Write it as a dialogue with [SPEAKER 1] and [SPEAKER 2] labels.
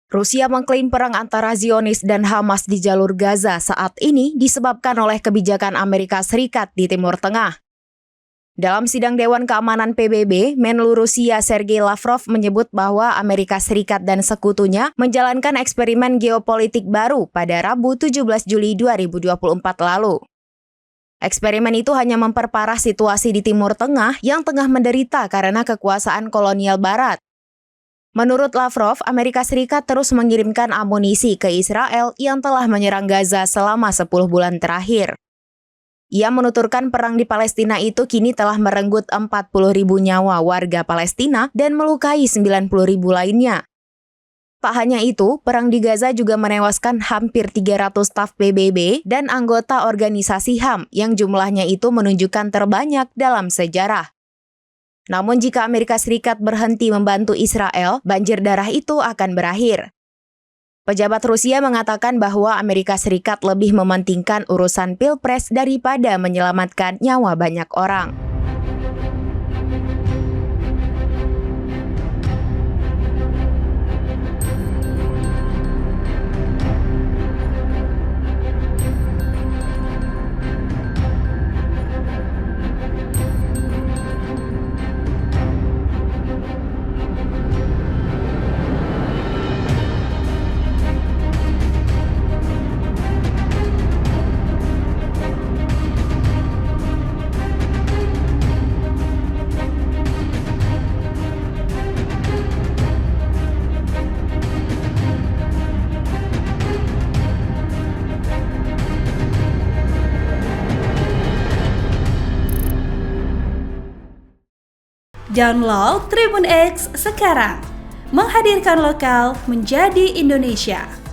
[SPEAKER 1] Rusia mengklaim perang antara Zionis dan Hamas di jalur Gaza saat ini disebabkan oleh kebijakan Amerika Serikat di Timur Tengah. Dalam sidang Dewan Keamanan PBB, Menlu Rusia Sergei Lavrov menyebut bahwa Amerika Serikat dan sekutunya menjalankan eksperimen geopolitik baru pada Rabu 17 Juli 2024 lalu. Eksperimen itu hanya memperparah situasi di Timur Tengah yang tengah menderita karena kekuasaan kolonial Barat. Menurut Lavrov, Amerika Serikat terus mengirimkan amunisi ke Israel yang telah menyerang Gaza selama 10 bulan terakhir. Ia menuturkan perang di Palestina itu kini telah merenggut 40.000 nyawa warga Palestina dan melukai 90.000 lainnya. Tak hanya itu, perang di Gaza juga menewaskan hampir 300 staf PBB dan anggota organisasi HAM yang jumlahnya itu menunjukkan terbanyak dalam sejarah. Namun jika Amerika Serikat berhenti membantu Israel, banjir darah itu akan berakhir. Pejabat Rusia mengatakan bahwa Amerika Serikat lebih mementingkan urusan pilpres daripada menyelamatkan nyawa banyak orang.
[SPEAKER 2] Download Tribun X sekarang, menghadirkan lokal menjadi Indonesia.